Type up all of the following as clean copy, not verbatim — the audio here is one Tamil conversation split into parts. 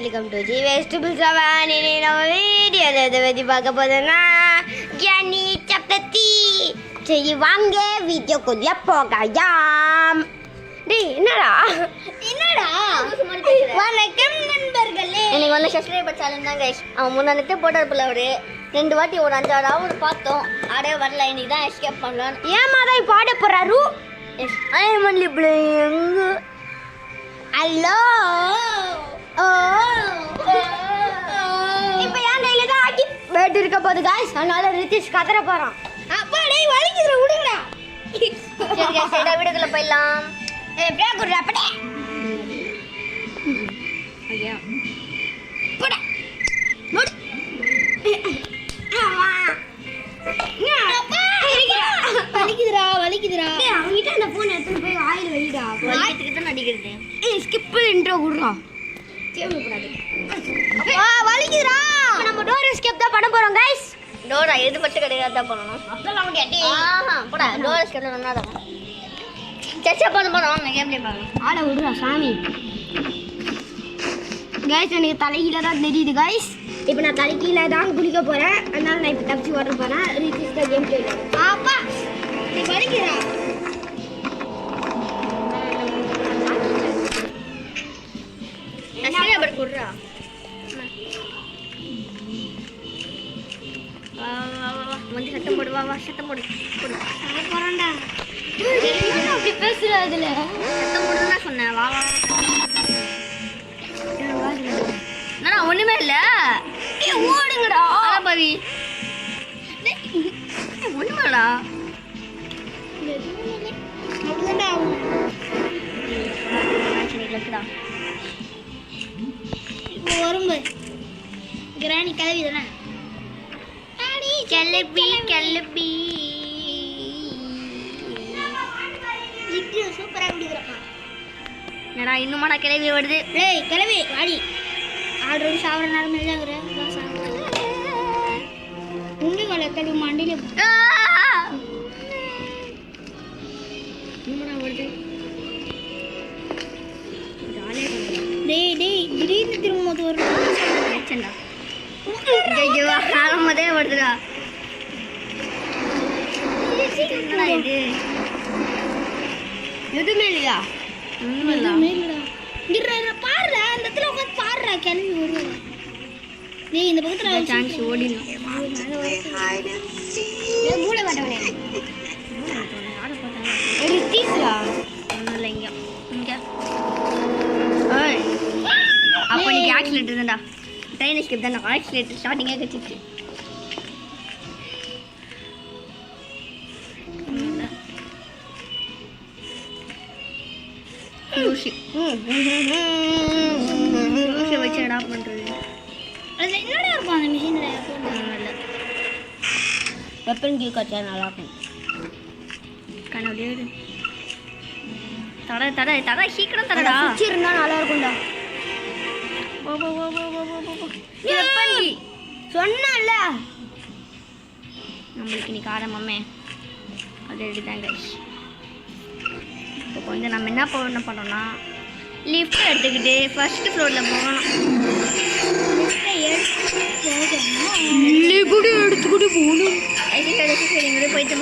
Welcome to G vegetable seven. இனி நம்ம வீடியோ எதை பற்றி பார்க்க போதுன்னா கியானி சப்பாத்தி. சரி வாங்க வீடியோக்குள்ளே போகலாம். டேய் என்னடா வணக்கம் நண்பர்களே. எனக்கு வந்து சப்ஸ்கிரைபர் சேனல் தான் கைஸ். அவன் முன்னாடி போட்டார்பில் அவர் 2 வாட்டி ஒரு 5-6 ஹவர் பார்த்தோம். ஆடே வரல. இன்னைக்கு தான் எஸ்கேப் பண்ணலாம். ஏமா தான் பாட போறாரு. Yes I am only playing. Hello இப்போ என் கையில தான் ஆக்கி பேட் இருக்க போகுது காய்ஸ். அதனால ரித்திஷ் கதற போறான். அப்பா டேய் வலிக்குதுடா விடுங்கடா. சரி கைஸ் சைடா வீடியோக்குள்ள போயிடலாம். ஏய் பிரேக் குடுடா படே. ஐயா போடா முடி. வலிக்குதுடா. டேய் அவங்கிட்ட அந்த போன் எடுத்து போய் ஆயில் வைடா. வலிக்கிறதுக்கு தான் நடிக்கிறது. ஏய் ஸ்கிப் இன்ட்ரோ குடுடா. கேம் கூடாது. வலிக்குதுடா. நம்ம டோர் எஸ்கேப் தான் பண்ண போறோம் गाइस. டோரா எது பட்டு கிடையாது தான் பண்ணணும். அப்பலாம் முடியாது. ஆஹா போடா டோர் எஸ்கேப்ல பண்ணாதான். சச்சா பண்ண போறோம். நான் கேம் ப்ளே பார்க்கலாம். ஆளை விடுறா சாமி. गाइस எனக்கு தலைகீழ தான் தெரியுது गाइस. இப்போ நான் தலைகீழ தான் குளிக்க போறேன். அதனால நான் இப்போ தப்பிச்சு வர போறேன். ரித்திஷ் தான் கேம் ப்ளே பண்ணுவான். அப்பா நீ வலிக்குதா? சப்ஸ்கிரைபர் குடுறா. வா வா வா வந்து சத்தம் போடு. வா சத்தம் போடு. போறேன்டா. என்ன அப்படி பேசுற அதுல? சத்தம் போடுன்னு தான் சொன்னேன். வா வா என்னடா ஒண்ணுமே இல்ல. ஏய் ஓடுங்கடா. அட பாவி. ஒண்ணுமேடா. அப்படிதான்டா. லக்குடா. இப்போ வரும்பு கிராணி கிளவி தானே. கிளப்பி இது சூப்பரா குடிக்கிறப்பா. என்னடா இன்னுமா நான் கிளவி வருது. டேய் கிளவி வாடி. ஆல்ரெடி சாவற நேரம் இல்லங்கற. உண்மை வள கழுவி மண்டில இன்னுமா வருது. டேய் திடீர்னு திரும்ப வரும். ஏச்சண்டா. ஐயோ ஆரம்பதே வருதுடா. என்னடா இது? எதுவுமே இல்லையா? ஒண்ணுமே இல்ல. இல்லடா. இங்க பாருடா அந்த இடத்துல உட்கார்ந்து பாருடா கிளவி வரும். டேய் இந்த பக்கத்துல சான்ஸ் ஓடிடும். ஏய் மூளை மாட்டவனே. ரித்திஷா ஒண்ணும் இல்லை இங்க. இங்க. ஏய். அப்ப நீ ஆக்சிலேட்டர் தான்டா. ட்ரெயின் எஸ்கேப் தான். ஆக்சிலேட்டர் ஸ்டார்டிங்கே கச்சிச்சு. ஊசி வச்சு என்ன பண்றது? அது என்னடா இருக்கும் அந்த மிஷின்ல? ஒண்ணும் இல்லை. வெப்பன் கீ கச்சா நல்லா இருக்கும். கண்ணோடியே தட சீக்கிரம் தரடா. சுச்சி இருந்தா நல்லா இருக்கும்டா. வெப்பன்கி சொன்னல நம்மளுக்கு இன்னைக்கு ஆரம்பமே அது எடுத்தாங்க. இப்போ வந்து நம்ம என்ன பண்ணோம்னா லிஃப்ட் எடுத்துக்கிட்டு ஃபர்ஸ்ட் ஃப்ளோரில் போகணும். எடுத்துக்கிட்டு போகணும். சரிங்க போயிட்டு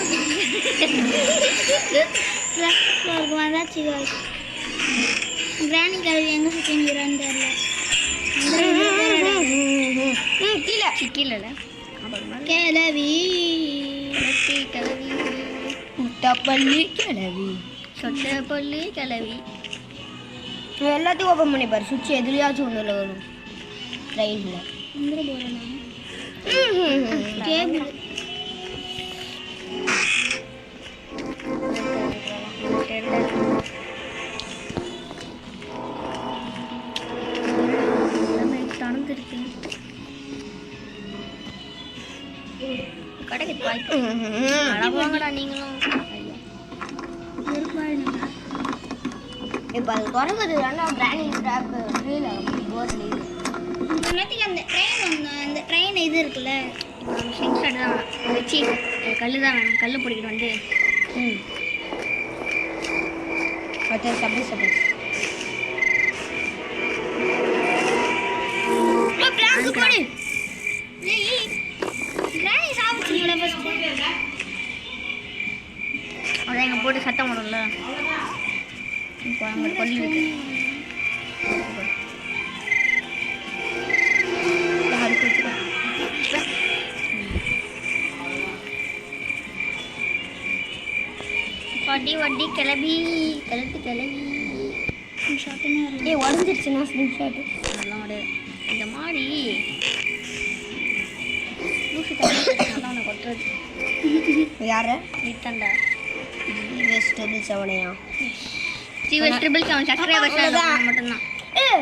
வந்தாச்சு. கிராணி கழுவி எங்கே சுற்றிங்கிறான்னு தெரியல. கீழே கீழே கிளவி கிளவி முட்டப்பள்ளி கிளவி சொட்ட பல்லு கிளவி எல்லாத்தையும் ஓப்பன் பண்ணி பாரு. சுவிட்ச் எதுலையாச்சும் ஒன்றும் வரும் ட்ரெயினில். கேபிள் தனந்துருக்கு கடைக்கு வாய்ப்பு அழகாங்கடா நீங்களும். இப்போ அது தொடங்குது. ஆனால் பிராண்டிங் ட்ராப் ஃப்ரீல போர் அடிக்குது. அந்த ட்ரெயின் இது இருக்குல்ல. இப்போ நம்ம சென்சார் தான் வச்சு கல் தான் வேணும். கல் பிடிக்கிட்டு வந்து சப்போஸ் பாக்கு போடு. கிராணி சாப்பிட்டீங்களா ஃபர்ஸ்ட்? அதான் எங்க போட்டு சத்தம் வரும்ல. இப்போ அங்க கொல்லி இருக்கு. வட்டி வட்டி கிளம்பி கிளம்பி உடஞ்சிருச்சுன்னா ஸ்கிரீன்ஷாட் அதெல்லாம் கிடையாது. இந்த மாதிரி லூசு தண்ணி கொட்டுறது யார நீத்தாண்டா வெஜிடபிள்ஸ் அவனையா வெஜிடபிள்ஸ் அவன் சப்ஸ்கிரைபர்ஸ் மட்டும்தான்.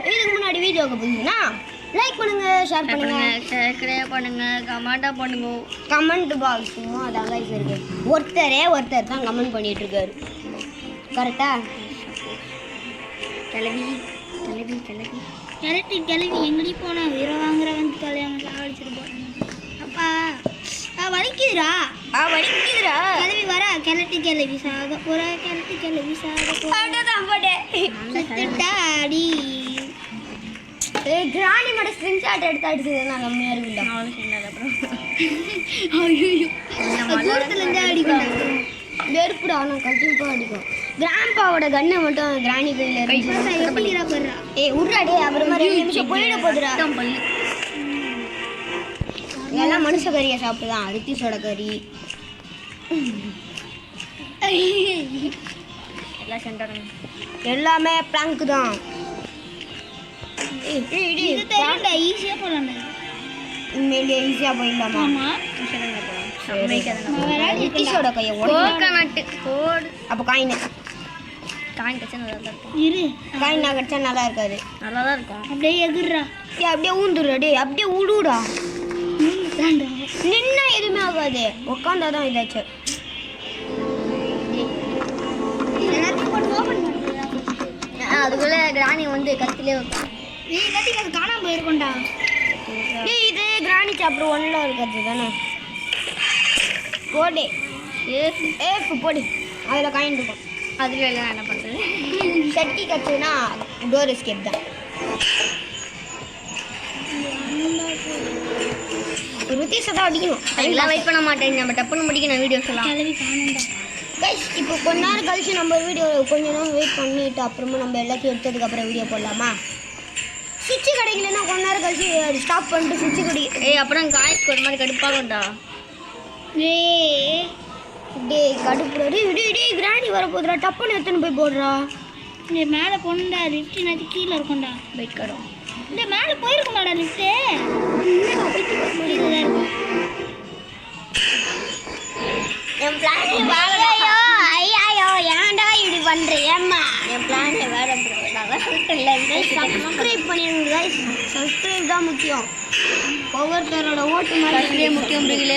இதுக்கு முன்னாடி வீடியோக்கு போனீங்கன்னா லைக் பண்ணுங்க, ஷேர் பண்ணுங்க, சப்ஸ்கிரைப் பண்ணுங்க, கமெண்டா பண்ணுங்க. கமெண்ட் பாக்ஸும் அதான் கைஸ் இருக்கு. ஒருத்தர் தான் கமெண்ட் பண்ணிட்டு இருக்காரு. கரெக்டா? கிளவி எங்கடி போனா வீர வாங்குற வந்து கல்யாணம் சாடிச்சிட்டு போறேன். அப்பா வலிக்குதுடா கிளவி வர கிளவி சாக போற கிளவி சாக போறாடி. கிராணி மட்டும் ஸ்கிரீன்ஷாட் எடுத்து அடிச்சதுன்னா கம்மியா இருக்குண்டா. தூரத்துலேருந்தே அடிக்கும். வெறுப்புடா, நான் கண்டிப்பாக அடிக்கும். கிராண்ட்பாவோட கண்ணை மட்டும் கிராணி கையில் உருடா. அப்புறமா 2 நிமிஷம் போயிட போதுடா. எல்லாம் மனுஷ கறியை சாப்பிட்டுதான். ரித்திஷோட கறி எல்லாமே பிளாங்க் தான். ஈஸியாக போகலாம். உண்மையிலேயே ஈஸியாக போயிடலாமா? ரித்திஷோட கையை கோடு அப்போ காயின் கச்சா நல்லா தான் இருக்கும். காயின் நான் கடிச்சா நல்லா இருக்காது. நல்லா தான் இருக்கும். அப்படியே எகுறா, அப்படியே ஊந்துடுறா. அப்படியே உடுடா. நின்னா எதுவுமே ஆகாது, உட்காந்தாதான் இதாச்சு. அதுக்குள்ள கிராணி வந்து கத்திலே வைப்பான். அது காணாம போயிருக்கோண்டா. இது கிராணி சாப்பிட ஒன்றில் இருக்கிறது தானே. போடு போடு, அதில் காயின் இருக்கும். அதில் எல்லாம் என்ன பண்ணுறது? சட்டி கட்டுனா டோர் எஸ்கேப் தான். ருத்திஷை தான் அடிக்கணும். அதெல்லாம் வெயிட் பண்ண மாட்டேன். நம்ம டப்புன்னு முடிக்கணும் வீடியோஸ் எல்லாம். கைஸ் இப்போ கொஞ்ச நேரம் கழிச்சு நம்ம வீடியோ கொஞ்ச நேரம் வெயிட் பண்ணிட்டு அப்புறமா நம்ம எல்லாத்தையும் எடுத்ததுக்கப்புறம் வீடியோ போடலாமா? சுவிட்சு கிடைக்கலன்னா கொஞ்ச நேரம் கழிச்சு ஸ்டாப் பண்ணிட்டு சுவிட்சு கிடைக்கும். அப்புறம் காய்ஸ் ஒரு மாதிரி கடுப்பாகும்டா. கடுப்புடா. கிராணி வர போதுடா. டப்புன்னு எடுத்துன்னு போய் போடுறா. மேலே போனா லிஃப்ட் நாத்தி கீழே இருக்கும்டா. வெயிட் கடும். இந்த மேலே போயிருக்கும்டா லிஃப்ட்டு. என் பிளான் ஐயோ ஏன்டா இப்படி பண்றியம்மா? என் பிளான் வேற சப்ஸ்கிரைப் பண்ணிடுங்க கைஸ். சப்ஸ்கிரைப் தான் முக்கியம். ஒவ்வொருத்தரோட ஓட்டு மாதிரி முக்கியம். முடியல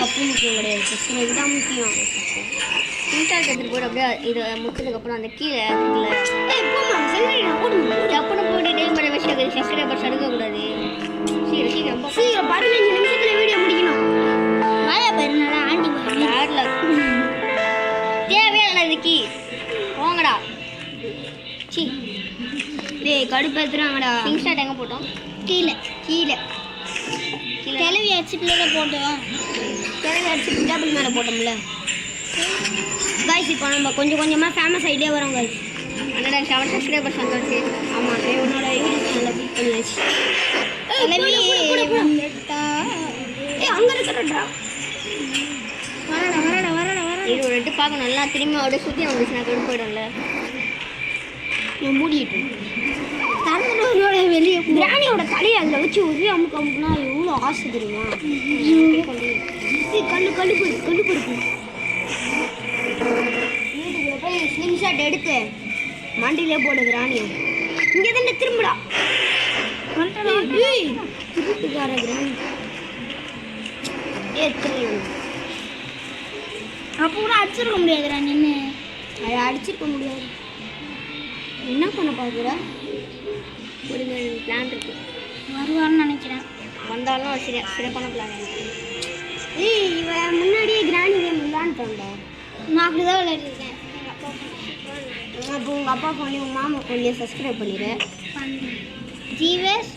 அப்படி முக்கியம் கிடையாது. சப்ஸ்கிரைப் தான் முக்கியம். இன்ஸ்டால் எடுத்துட்டு போட்டு அப்படியே இதை முடிச்சதுக்கப்புறம் அந்த கீழே டப்புன்னு போட்டுட்டே மாதிரி விஷயம் சப்ஸ்கிரைபர்ஸ் எடுக்கக்கூடாது. சீக்கிரம் 15 நிமிஷத்துல வீடியோ முடிக்கணும். மழை பெருனால ஆண்டி யாரில் தேவையான இதுக்கு போங்கடா. சி கடுப்பேத்துறாங்கடா. இன்ஸ்டாட் எங்கே போட்டோம்? கீழே கிளவி அடிச்சு பிள்ளைல போட்டோம். கிளவி அடிச்சு டபுள் மேலே போட்டோம்ல கைஸ். இப்போ நம்ம கொஞ்சம் கொஞ்சமாக ஃபேமஸ் ஆகிட்டே வரோம் கைஸ். 107 சப்ஸ்கிரைபர்ஸ் வந்துச்சு. ஆமாம், உன்னோட யூடியூப் சேனலில் பிக் பண்ணியாச்சு. அங்கே இருக்கிறடா. இது ஒரு எட்டு பார்க்க நல்லா திரும்பி அப்படியே சுற்றி வந்துச்சு. நான் கொண்டு போயிடும்ல. நான் மூடிட்டு தரங்களோட வெளியே கிராணியோட தலையை அதில் வச்சு ஒரே அமுக்குனா எவ்வளோ ஆசை தெரியுமா? கல்லு பொறுப்பு வீட்டுக்குள்ள போய் ஸ்லிங்ஷாட் எடுத்து மண்டியிலே போடு கிராணியை. இங்கே தானே திரும்புடா. திருட்டுக்கார கிராணி அப்போ கூட அடிச்சிருக்க முடியாதுடா. நின்று அதை அடிச்சிருக்க முடியாது. என்ன பண்ண பார்க்குற? ஒரு பிளான் இருக்கு. வருவான்னு நினைக்கிறேன். வந்தாலும் சிறப்பான பிளான் இருக்கு. இவன் முன்னாடியே கிராணி கேம் விளாண்டுட்டோம்டா. நான் அப்படி தான் விளையாடிருக்கேன். அப்போ உங்கள் அப்பா ஃபோன்லேயும் உங்கள் மாமா ஃபோன்லேயும் சப்ஸ்கிரைப் பண்ணிடு. ஜீவேஷ்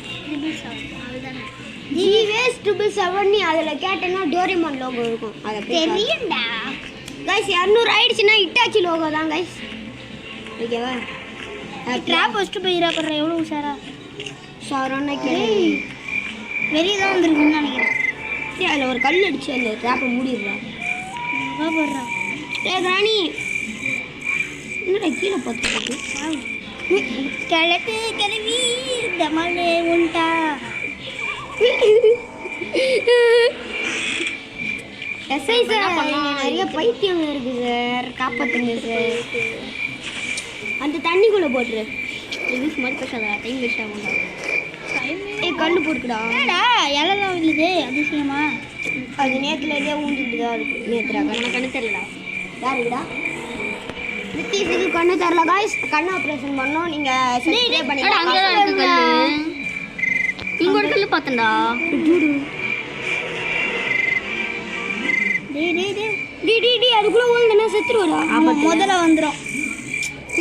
GS777 நீ அதில் கேட்டேன்னா டோரேமான் லோகோ இருக்கும். அதை தெரியும்டா கைஸ் 200 ஆயிடுச்சுன்னா இட்டாச்சி லோகோ தான் கைஸ். ஓகேவா? ட்ராப் ஃபஸ்ட்டு போய் இருக்கிற எவ்வளோ உஷாரா ஷாரான வெளியே தான் வந்துருக்குன்னு நினைக்கிறேன். சரி அதில் ஒரு கல் அடிச்சு அந்த ட்ராப்பை மூடிடுறான். போடுறான். கிராணி என்னடா கீழே பார்த்து கிழக்கு கிளவி தமலே உண்டா எஸ்ஐ சார் நிறைய பைத்தியம் இருக்கு சார், காப்பாற்றுங்க சார். அந்த தண்ணிக்குள்ளே போட்டுரு. இது ஸ்மார்ட் பேசாதா, டைம் வேஸ்ட் ஆகும்டா. கல் போட்டுக்கடா. என்னடா இலெல்லாம் விழுது அதிசயமா? அது நேற்றுலேருந்தே ஊஞ்சிட்டு தான் இருக்கு. நேற்றுடா கண்ணு தெரியலடா. யாருக்குடா? நித்திஷுக்கு கண்ணு தரல காய்ஸ். கண்ணு ஆப்ரேஷன் பண்ணோம். நீங்கள் சப்ஸ்கிரைப் பண்ணிக்கலாம். இங்க ஒரு கல்லு பார்த்தேன்டா. அதுக்குள்ள ஊழ்ந்தனா செத்துருவா. முதல்ல வந்துடும்.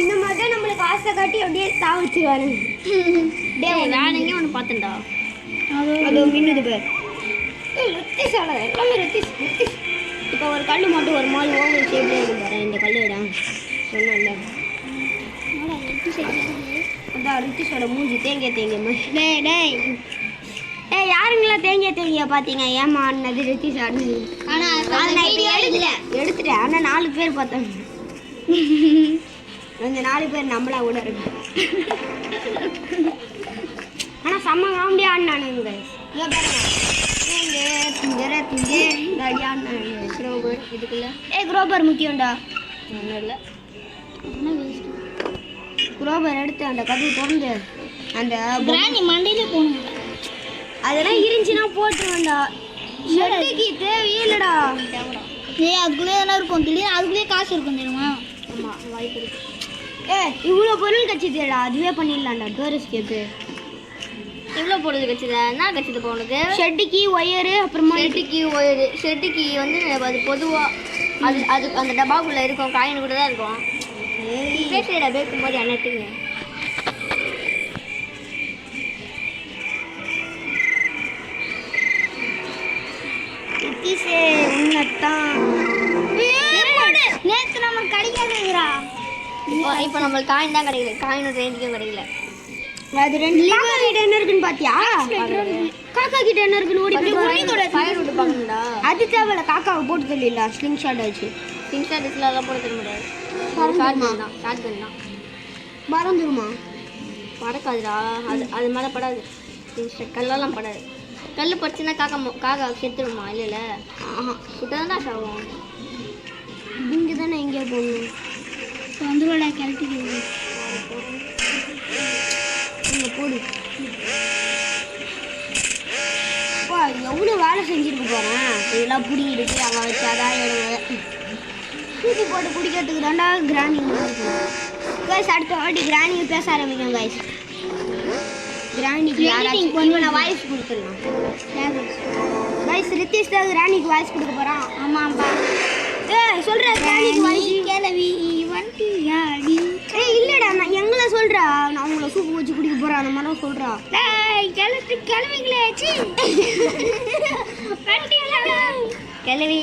இந்த மாதிரி தான் நம்மளுக்கு ஆசை காட்டி அப்படியே தாவச்சிருவானுங்க. வேற எங்கேயும் ஒன்று பார்த்தேன்டா. அது மின்னுது பேர். எல்லாமே ரித்திஷ். இப்போ ஒரு கல் மட்டும் ஒரு மாதிரி ஓவர் ஷேப்லேயே இருக்கும் பாரு. இந்த கல் விட சொன்னல அதான் ரித்திஷோட மூஞ்சி தேங்கிய மாதிரி. யாருங்களா தேங்கிய பார்த்தீங்க? ஏமா அண்ணது ரித்திஷ் ஆடுது. ஆனால் நான் இப்போ எடுத்துட்டேன். ஆனால் 4 பேர் பார்த்தாங்க. அந்த 4 பேர் நம்மளா கூட இருக்கு. ஆனால் செம்ம காமெடி ஆடினானுங்க. குரோபர் முக்கியம்டா. ஒன்றும் இல்லை, குரோபர் எடுத்து அந்த கதவு திறந்து அந்த கிராணி மண்டையிலே போகணும். அதெல்லாம் இருந்துச்சுன்னா போட்டுருவேன்டா. ஷெட்டுக்கு தேவையே இல்லைடா. அதுக்குள்ளே தானே இருக்கும். திடீர்னு அதுக்குள்ளேயே காசு இருக்கும் தெரியுமா? ஆமாம், வாய்ப்பு இருக்கு. இவ்வளோ பொருள் கட்சிதுடா. அதுவே பண்ணிடலாம்டா. டோரிஸ்ட் கேப்பு எவ்வளோ போடுறது கட்சிதா? என்ன கட்சிது போனது? ஷெட்டுக்கு ஒயரு, அப்புறமா ஷெட்டுக்கு வந்து அது பொதுவாக அது அந்த டப்பாக்குள்ளே இருக்கும். காயின் கூட தான் இருக்கும். பேசுகிறா பேக்கும்போது என்னட்டுங்க. நேற்று நமக்கு கிடைக்காதுங்கிறா. இப்போ நம்மளுக்கு காயின் தான் கிடைக்கல. காயினோட ரேஞ்சுக்கும் கிடைக்கல. அது 2 காக்கா கிட்ட என்ன இருக்குன்னு பாத்தியா? காக்கா கிட்ட என்ன இருக்குன்னு ஓடி போய் ஃபயர் விட்டு பாக்கணும்டா. அது தேவையில்ல. காக்காவை போட்டு தெரியல. ஸ்லிங் ஷாட் ஆச்சு. ஸ்லிங் ஷாட் எல்லாம் போட தெரிய முடியாது. ஷாட் கன் தான். பறந்துருமா? பறக்காதுடா. அது மேலே படாது. ஸ்லிங் ஷாட் கல்லெல்லாம் படாது. கல் பறிச்சுன்னா காக்கா செத்துருமா? இல்லை சுட்டதான் தான் சாகும். இங்கே தானே எங்கேயோ போகணும். வந்துருவாடா கிளட்டிக்கு. இங்கே போடு. எவ்வளோ வேலை செஞ்சுருக்கு போகிறேன். இதெல்லாம் பிடிக்கிட்டு அங்கே வச்சாதான் தூக்கி போட்டு பிடிக்கிறதுக்கு தாண்டா கிராணி. கைஸ் அடுத்த வாட்டி கிராணிக்கு பேச ஆரம்பிக்கும் கைஸ். கிராணிக்கு நான் வாய்ஸ் கொடுத்துடலாம். கைஸ் ரித்திஷ் தான் கிராணிக்கு வாய்ஸ் கொடுக்க போகிறான். ஆமாம்ப்பா. சொல்கிறேன் கிராணிக்கு வாய்ஸ் கிளவி வண்டியாடி. இல்லைடா, நான் எங்களை சொல்கிறா. நான் அவங்கள சூப்பு வச்சு குடிக்க போகிறேன். அந்த மாதிரிலாம் சொல்கிறா. கிளவிங்களே கிளவி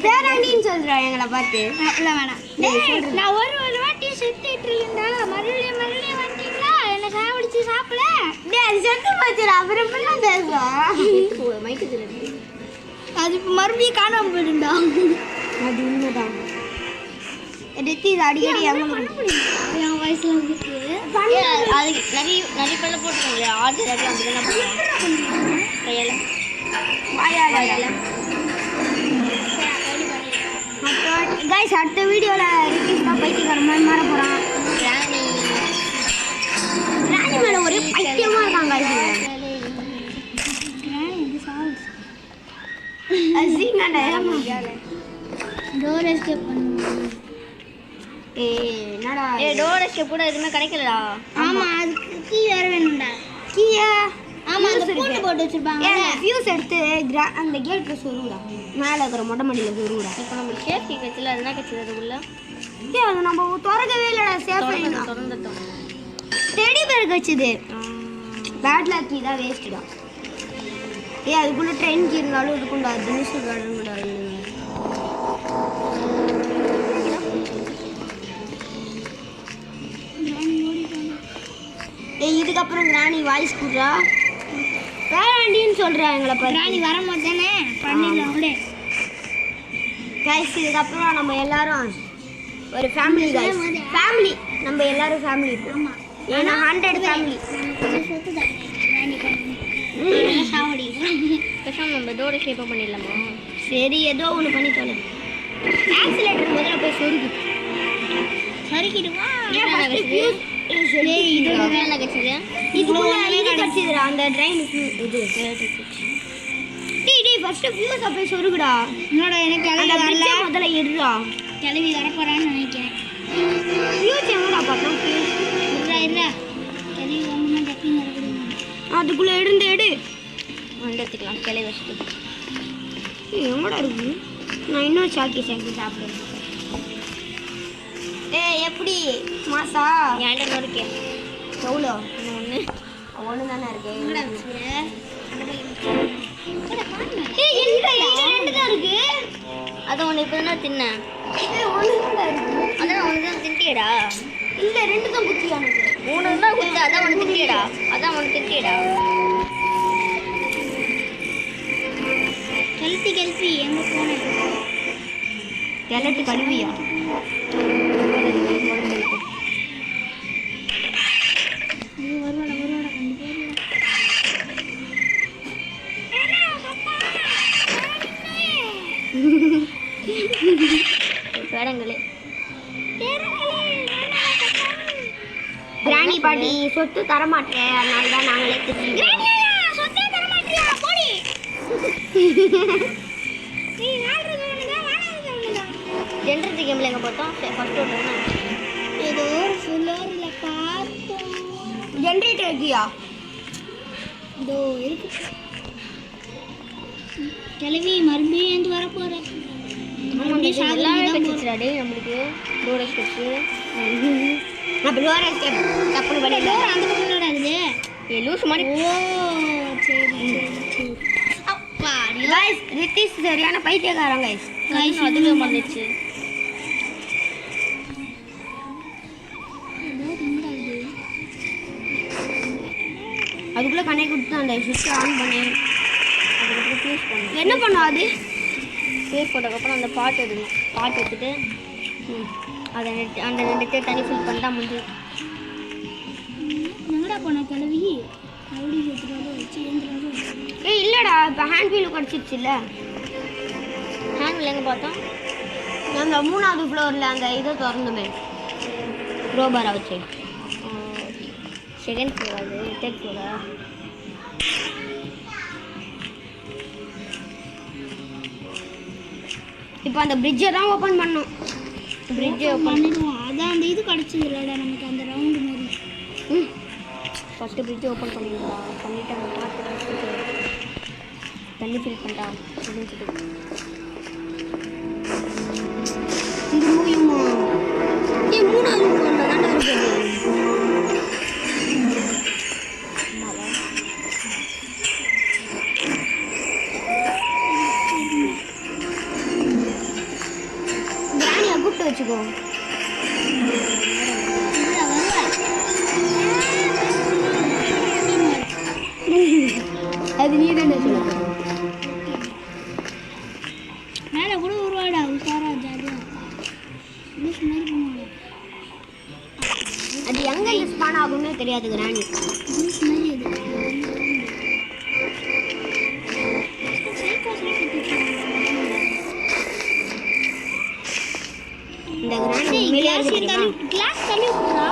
பேராண்டின்னு சொல்கிறா எங்களை பார்த்து. இல்லை வேணாம். நான் ஒரு வாட்டி செத்துட்டு இருந்தா மறுபடியும் வந்தீங்களா? என்னை சாப்பிடுச்சு சாப்பிட. அது செத்து போச்சுடா. அப்புறம் பேசுவா மைக்கு. அது இப்போ மறுபடியும் காணாமல் போயிடுண்டா. அது உண்மைதான். ரித்திஷ் அடிக்கடி என் வயசுல அதுக்கு நிறைய பேர்ல போட்டுருக்காங்க. ஆர்டர் அப்படிதான் கையால வாயால. கைஸ் அடுத்த வீடியோவில் ரித்திஷ் தான் பைத்தியக்கார மாதிரி மாற போகிறான். ராணி மேலே ஒரே பைத்தியமாக இருக்காங்க. டோர் எஸ்கேப் பண்ணுங்க. என்னடா டோர் எஸ்கேப் கூட எதுவுமே கிடைக்கலடா. ஆமா, அதுக்கு கீ வேற வேணும்டா. கீயா? ஆமா, அந்த பூட்டு போட்டு வச்சிருப்பாங்க. ஃபியூஸ் எடுத்து அந்த கேட்ல சொருவுடா. மேலே இருக்கிற மொட்டை மாடியில் சொருவுடா. இப்போ நம்ம சேஃப்டி கட்சியில் அதுதான் கட்சி அதுக்குள்ள. அது நம்ம திறக்கவே இல்லைடா. சேஃப் திறந்துட்டோம். Teddy bear கட்சிது. பேட் லாக்கி தான் வேஸ்ட்டு தான். அதுக்குள்ளே ட்ரெயின் இருந்தாலும் இருக்கும்டா, தினேஷ் கார்டன் கூட. இதுக்கப்புறம் கிராணி வாய்ஸ் கூடுறா வேண்டின்னு சொல்கிறேன் எங்களை கிராணி வர மாட்டேனே பண்ணிடலாம் கூட. கைஸ் இதுக்கப்புறம் நம்ம எல்லாரும் ஒரு ஃபேமிலி ஃபேமிலி நம்ம எல்லாரும் ஃபேமிலி. ஆமாம், ஏன்னா 100 ஃபேமிலி சொத்து தான் சாவடி. பேசாமல் நம்ம இதோட ஷேப்பாக பண்ணிடலாமா? சரி, ஏதோ ஒன்று பண்ணி தொலை. ஆக்சிலேட்டர் முதல்ல போய் சொருகு சரிக்கிடுவா. இதுக்குள்ள அந்த ட்ரெயின் இது ஃபர்ஸ்ட் ஃபியூஸ் போய் சொருகுடா. என்னோட எனக்கு கிளவி வரல. முதல்ல எடுறா. கிளவி வரப்போறான்னு நினைக்கிறேன். ஃபியூஸ் எங்கடா பார்த்தோம்? இருடா கிளவி வரணும்னா டக்குன்னு வரக்கூடாது. அதுக்குள்ளே எடு எடுத்துக்கலாம். கிளவி வச்சுட்டு எங்கடா இருக்கு? நான் இன்னும் சாக்கி சாப்பிடுறேன். எப்படி மாசா ஏன்டா இருக்கேன்? எவ்வளோ? ஒன்று தானே இருக்கேன். ரெண்டு தான் இருக்கு. அதை ஒன்று இப்போ தான் தின்னேன். அதான் ஒன்று தான் தின்ட்டியடா. இல்லை, 2 தான் குத்தியானது. 3 தான் குத்தி. அதான் ஒன்று தின்ட்டியடா. அதான் ஒன்று தின்ட்டியடா. கெல்த்தி எங்கே போனேன்? கிளட்டு கழுவியா? வருவாடா கண்டிப்பாக. பேரங்களே கிராணி பாட்டி சொத்து தரமாட்டேன், அதனால தான் நாங்களே திட்டோம். ஜென்ரேட்டர் கேமில் எங்கே பார்த்தோம்? ஃபர்ஸ்ட் ஒன்று ஏதோ ஒரு ஃப்ளோரில் பார்த்தோம். ஜென்ரேட்டர் இருக்கியா? இதோ இருக்கு. கிளவி மறுபடியும் ஏந்து வர போகிறேன். நம்மளுக்கு தப்பு பண்ணி அந்த பக்கம் அது லூஸ் மாதிரி. ஓ சரி அப்பா ரித்திஷ் சரியான பைத்தியக்காரன் கைஸ். அதுவே வந்துச்சு. அதுக்குள்ளே கண்ணை கொடுத்து அந்த சுவிட்ச் ஆன் பண்ணி அதுக்கப்புறம் ஃபியூஸ் பண்ணு. என்ன பண்ணும் அது? ஃபியூஸ் போட்டதுக்கப்புறம் அந்த பாட்டு எடுக்கணும். பாட்டு எடுத்துட்டு அதை அந்த 2 தண்ணி ஃபில் பண்ணிட்டா முடிஞ்சு. எங்கடா போன கிளவி? மறுபடியும் வச்சு இல்லைடா, இப்போ ஹேண்ட் வீல் கிடச்சிருச்சு. இல்லை, ஹேண்ட் வீல் எங்கே பார்த்தோம்? அந்த 3வது ஃப்ளோரில் அந்த இதை திறந்துமே ரோபாரை வச்சு. செகண்ட் ஃப்ளோர், அது 3rd ஃப்ளோரா? இப்போ அந்த பிரிட்ஜை தான் ஓப்பன் பண்ணோம். பிரிட்ஜை ஓப்பன் பண்ணிடுவோம். அதான் அந்த இது கிடச்சிது இல்லைடா நமக்கு, அந்த ரவுண்டு மாதிரி. ஃபஸ்ட்டு பிரிட்ஜை ஓப்பன் பண்ணிடலாம். பண்ணிவிட்டு அந்த பார்த்து தண்ணி ஃபில் பண்ணிட்டா அப்படின்னு சொல்லி திரும்பியுமா? 3வது ஃப்ளோரில் தானே இருக்குது. கிராணியை கூப்பிட்டு வச்சுக்கோ. அது நீ தானே சொல்ல. மேலே கூட உருவாடா உஷாரா ஜாலியாக. அது எங்கே ஸ்பான் ஆகும்னு தெரியாது கிராணி. இந்த கிராணி கிளாஸ் தள்ளி விட்டுறா.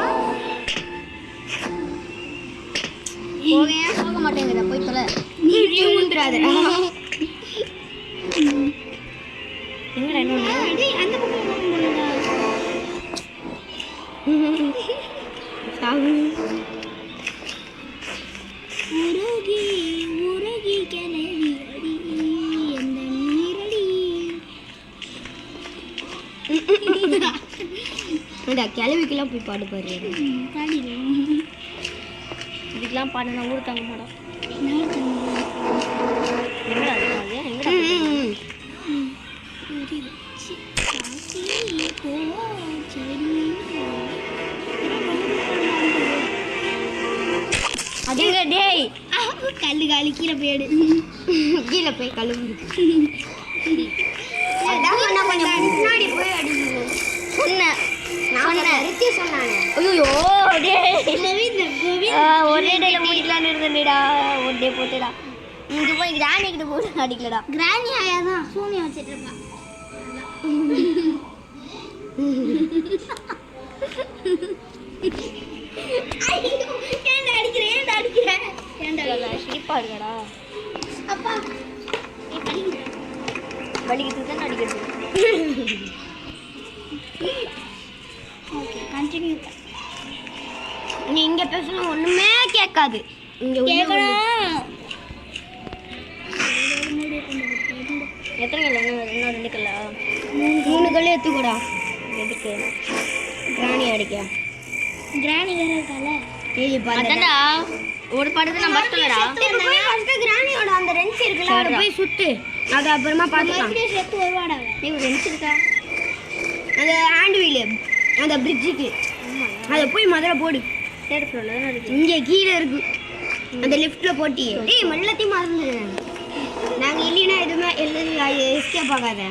போக மாட்டேங்குதா? போய் தொலை. நீ ஊந்துடாத. எங்கடா இன்னொன்று? அந்த பக்கம் போனடா. உருகி உருகி கிளவி அடி எந்த நீரடி. கிளவிக்கெல்லாம் போய் பாடு பாரு. பாடிடுவோம். இதுக்கெல்லாம் இப்படிலாம் பண்ண ஊர் தங்க மாட்டோம். அதுங்க டேய் கல்லு காலி கீழே போயிடு. கீழே போய் கழுவு. அதான் நான் கொஞ்சம் முன்னாடி போய் அடிக்கணும் சொன்னேன். சொன்னானே ஐயோ ஒரே டேல முடிக்கலான்னு இருந்தேன்டா. One day போட்டுடா. இங்கே போய் கிராணி கிட்ட போட்டு அடிக்கலடா. கிராணி ஆயா தான் சூனியம் வச்சுட்டு இருப்பான். ஏன்டா அடிக்கிறேன் சிரிப்பா இருக்கடா. அப்பா வலிக்கிட்டு தான் அடிக்கிறது. Okay continue. நீ இங்க பேசணும் ஒண்ணுமே கேட்காது. இங்க கேட்கணும். எத்தனை கல்ல? இன்னும் 2 கல்லா? 3 கல்லு எடுத்துக்கூடா. எதுக்கு? கிராணி அடிக்க. கிராணி வேற இருக்கால. ஏய் பாத்தடா. ஒரு படத்தை நான் பஸ்டலடா. இப்போ போய் ஃபர்ஸ்ட் கிராணியோட அந்த ரென்ச் இருக்குல அத போய் சுத்து. அது அப்புறமா பாத்துக்கலாம். சேர்த்து வருவாடா. நீ ரென்ச் இருக்கா? அந்த ஹேண்ட் வீல் அந்த பிரிட்ஜுக்கு. அத போய் முதல்ல போடு. தேர்ட் ஃப்ளோர்ல தான் இருக்கு. இங்க கீழ இருக்கு. அந்த லிஃப்ட்ல போட்டியே. டேய் மல்லத்தி மறந்து. நாங்க இல்லனா எதுமே எஸ்கேப் ஆகாத.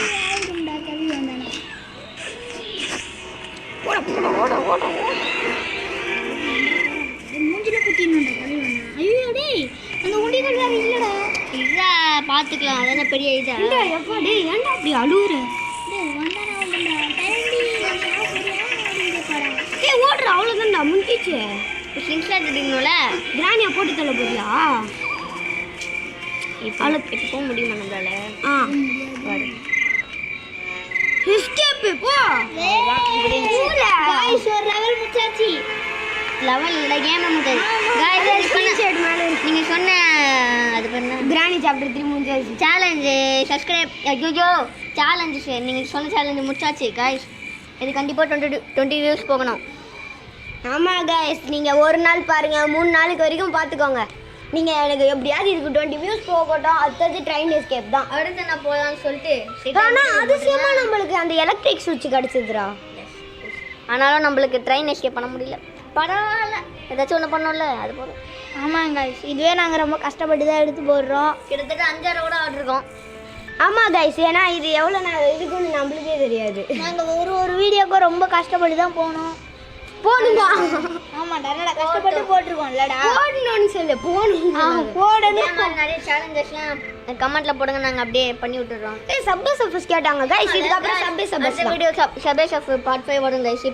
ஆயிடும்டா கவி வந்தானே. ஓட. மூஞ்சில குத்தினோம்டா கவி வந்தா. ஐயோ டேய் அந்த உண்டிகள் வேற இல்லடா. இல்ல பாத்துக்கலாம். அதானே பெரிய இதா. இல்ல எப்பா டேய் ஏன்டா அப்படி அழுவுற? டேய் வந்தானே வந்தா. டைம் சரியா பாடா. டேய் ஓடுற அவ்வளவுதான்டா முடிஞ்சிச்சு. ஸ்லிங்ஷாட் எடுக்கணும்ல. கிரானியா போட்டு தள்ள போறியா? இப்போ போக முடியுமா நம்மளால? பாரு எஸ்கேப் போ. गाइस ஒரு லெவல் முச்சாச்சி. லெவல் இல்ல கேம் முடிஞ்சது. गाइस ஸ்கிரீன்ஷாட் மேல இருக்கு. நீங்க சொன்ன அது பண்ண கிரானி சாப்டர் 3 முடிஞ்சாச்சு. சேலஞ்ச் சப்ஸ்கிரைப் ஐயோ சேலஞ்ச் நீங்க சொன்ன சேலஞ்ச் முடிச்சாச்சு गाइस. இது கண்டிப்பா 20 வியூஸ் போகணும். ஆமா गाइस நீங்க ஒரு நாள் பாருங்க 3 நாளுக்கு வரைக்கும் பாத்துக்கோங்க. நீங்க எனக்கு எப்படியாவது இதுக்கு 20 வியூஸ் போகட்டும். அடுத்தது ட்ரெயின் எஸ்கேப் தான். அடுத்து நான் போலாம்னு சொல்லிட்டு ஆனா அதிசயமா நம்மளுக்கு அந்த எலக்ட்ரிக் சுவிட்ச் கிடைச்சதுடா. ஆனாலும் நம்மளுக்கு ட்ரெயின் எஸ்கேப் பண்ண முடியல. பரவாயில்ல ஏதாச்சும் ஒன்று பண்ணோம்ல அது போதும். ஆமாங்க गाइस இதுவே நாங்க ரொம்ப கஷ்டப்பட்டு தான் எடுத்து போடுறோம். கிட்டத்தட்ட 5 கூட ஆடிருக்கோம். ஆமா गाइस ஏன்னா இது எவ்வளோ நேரம் இருக்குன்னு நம்மளுக்கே தெரியாது. நாங்க ஒரு வீடியோக்கு ரொம்ப கஷ்டப்பட்டு தான் போனோம். போணுமா? ஆமாடா நல்லா கஷ்டப்பட்டு போட்டுருக்கோம் இல்லடா. போடணும்னு சொல்லு. போணும். போடணும். நிறைய சேலஞ்சஸ்லாம் கமெண்ட்ல போடுங்க. நாங்க அப்படியே பண்ணி விட்டுறோம். சப்வே சஃபஸ் கேட்டாங்க गाइस. இதுக்கு அப்புறம் சப்வே சஃபஸ் வீடியோ சப்வே சஃப் பார்ட் 5 வரும் गाइस.